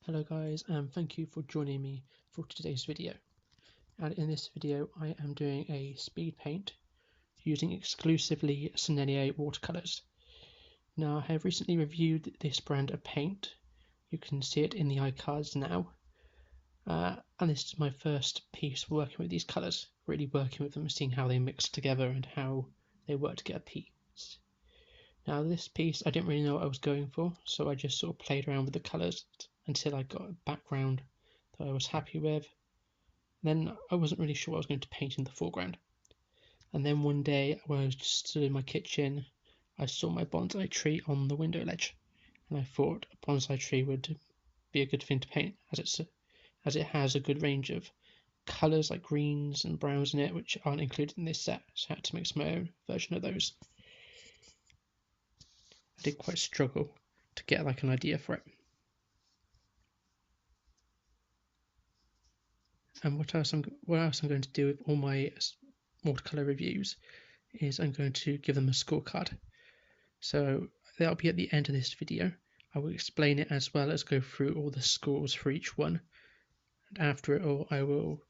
Hello guys, and thank you for joining me for today's video. And in this video I am doing a speed paint using exclusively Sennelier watercolours. Now I have recently reviewed this brand of paint. You can see it in the iCards now. And this is my first piece working with these colours, really working with them, seeing how they mix together and how they work to get a piece. Now this piece I didn't really know what I was going for, so I just sort of played around with the colours until I got a background that I was happy with. Then I wasn't really sure what I was going to paint in the foreground. And then one day when I was just stood in my kitchen, I saw my bonsai tree on the window ledge, and I thought a bonsai tree would be a good thing to paint, as it has a good range of colours like greens and browns in it, which aren't included in this set, so I had to make my own version of those. I did quite struggle to get like an idea for it. And what else I'm going to do with all my watercolor reviews is I'm going to give them a scorecard. So that'll be at the end of this video. I will explain it as well as go through all the scores for each one. And after it all, I will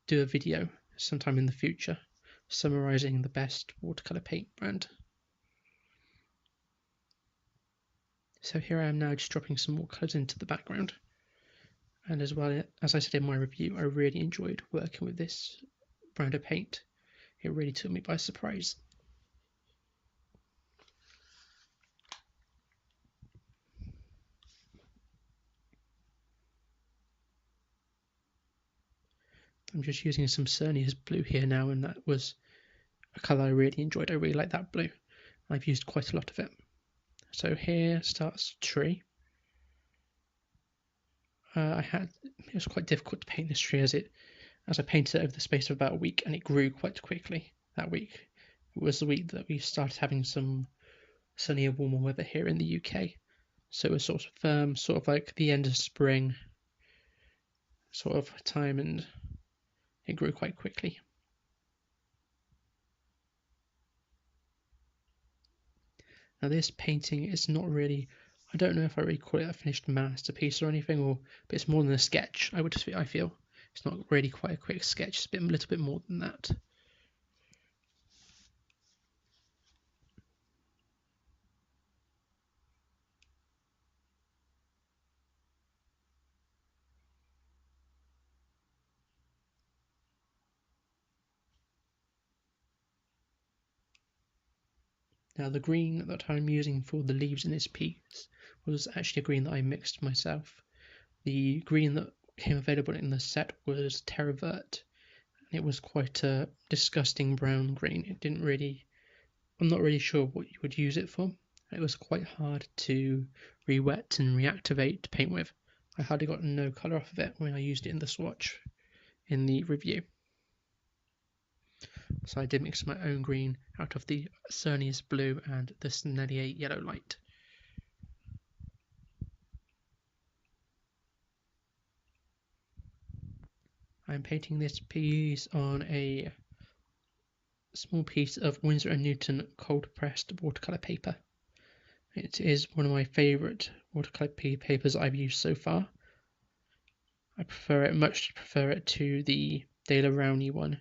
do a video sometime in the future summarizing the best watercolor paint brand. So here I am now just dropping some more colours into the background. And as well, as I said in my review, I really enjoyed working with this brand of paint. It really took me by surprise. I'm just using some Sennelier's blue here now, and that was a colour I really enjoyed. I really like that blue. I've used quite a lot of it. So here starts tree. It was quite difficult to paint this tree as I painted it over the space of about a week, and it grew quite quickly that week. It was the week that we started having some sunnier, warmer weather here in the UK. So it was sort of like the end of spring sort of time, and it grew quite quickly. Now this painting is not really, I don't know if I really call it a finished masterpiece or anything, but it's more than a sketch. I feel it's not really quite a quick sketch. It's a little bit more than that. Now the green that I'm using for the leaves in this piece was actually a green that I mixed myself. The green that came available in the set was Terra Vert. It was quite a disgusting brown green. I'm not really sure what you would use it for. It was quite hard to re-wet and reactivate to paint with. I hardly got no colour off of it when I used it in the swatch in the review. So I did mix my own green out of the Sennelier's blue and the Sennelier yellow light. I'm painting this piece on a small piece of Winsor & Newton cold pressed watercolour paper. It is one of my favourite watercolour papers I've used so far. I much prefer it to the De La Rowney one,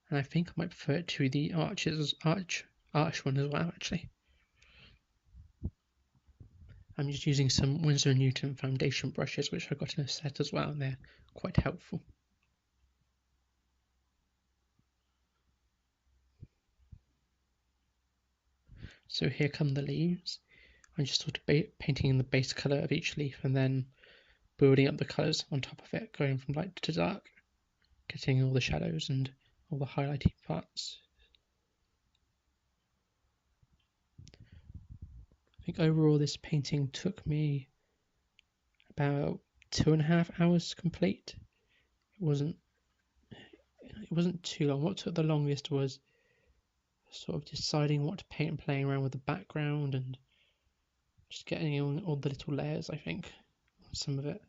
and I think I might prefer it to the Arch one as well, actually. I'm just using some Winsor & Newton foundation brushes, which I got in a set as well, and they're quite helpful. So here come the leaves. I'm just sort of painting in the base colour of each leaf and then building up the colours on top of it, going from light to dark, getting all the shadows and all the highlighted parts. I think overall this painting took me about 2.5 hours to complete. It wasn't too long. What took the longest was sort of deciding what to paint and playing around with the background and just getting in all the little layers, I think, some of it.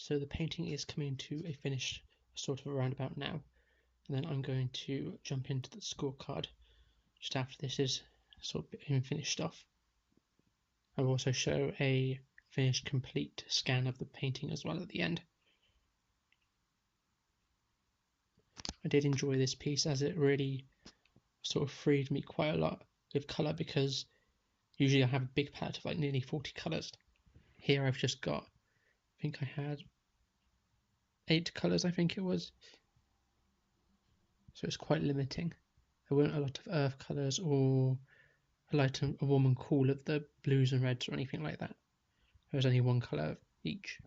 So the painting is coming to a finish sort of around about now, and then I'm going to jump into the scorecard just after this is sort of been finished off. I'll also show a finished complete scan of the painting as well at the end. I did enjoy this piece as it really sort of freed me quite a lot with colour, because usually I have a big palette of like nearly 40 colours. Here I've just got, I think I had 8 colours, I think it was. So it's quite limiting. There weren't a lot of earth colours or a light and a warm and cool of the blues and reds or anything like that. There was only one colour of each.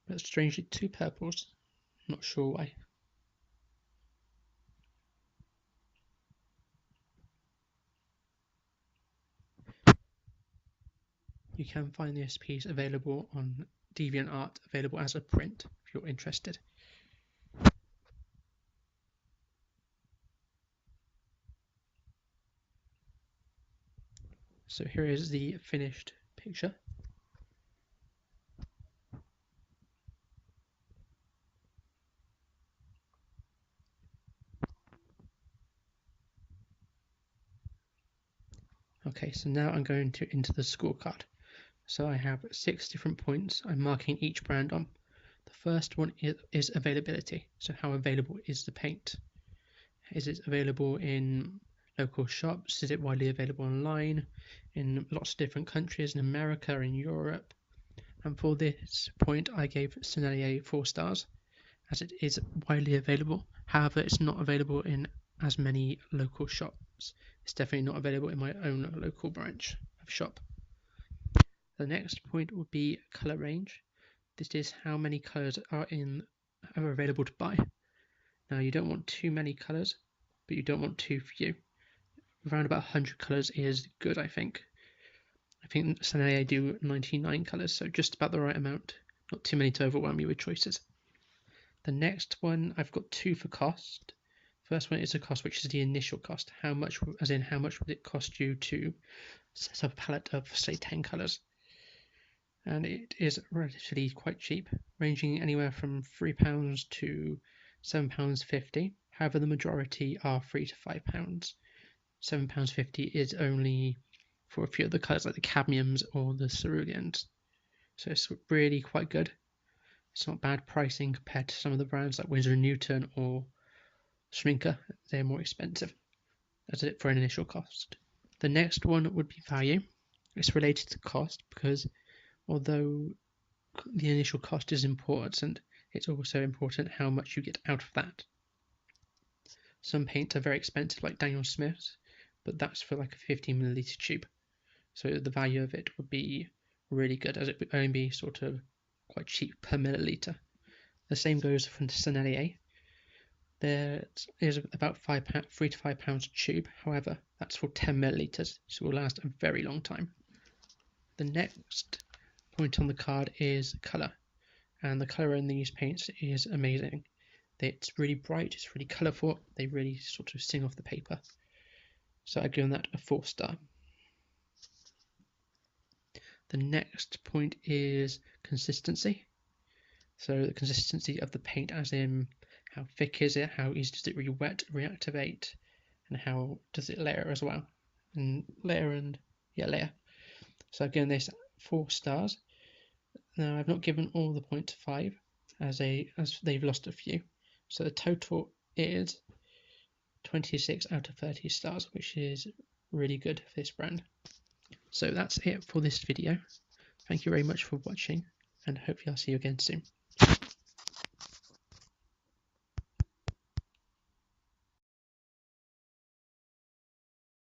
But strangely 2 purples. Not sure why. You can find this piece available on Deviant Art, available as a print if you're interested. So here is the finished picture. Okay, so now I'm going into the scorecard. So I have 6 different points I'm marking each brand on. The first one is availability. So how available is the paint? Is it available in local shops? Is it widely available online in lots of different countries, in America, in Europe? And for this point I gave Sennelier 4 stars, as it is widely available. However, it's not available in as many local shops. It's definitely not available in my own local branch of shop. The next point would be colour range. This is how many colours are available to buy. Now you don't want too many colours, but you don't want too few. Around about 100 colours is good, I think. I think Sennelier do 99 colours, so just about the right amount. Not too many to overwhelm you with choices. The next one, I've got 2 for cost. First one is a cost, which is the initial cost. How much, as in how much would it cost you to set up a palette of, say, 10 colours? And it is relatively quite cheap, ranging anywhere from £3 to £7.50. However, the majority are £3 to £5. £7.50 is only for a few of the colours like the cadmiums or the ceruleans. So it's really quite good. It's not bad pricing compared to some of the brands like Winsor & Newton or Schminker. They're more expensive. That's it for an initial cost. The next one would be value. It's related to cost because although the initial cost is important, it's also important how much you get out of that. Some paints are very expensive, like Daniel Smith's, but that's for like a 15ml tube. So the value of it would be really good, as it would only be sort of quite cheap per milliliter. The same goes for Sennelier. There is about £3 to £5 a tube. However, that's for 10ml, so it will last a very long time. The next point on the card is colour, and the colour in these paints is amazing. It's really bright, it's really colourful, they really sort of sing off the paper. So I've given that a 4 star. The next point is consistency. So the consistency of the paint, as in how thick is it, how easy does it re-wet, reactivate, and how does it layer as well. And layer. So I've given this 4 stars. Now I've not given all the points 5 as they've lost a few. So the total is 26 out of 30 stars, which is really good for this brand. So that's it for this video. Thank you very much for watching, and hopefully I'll see you again soon.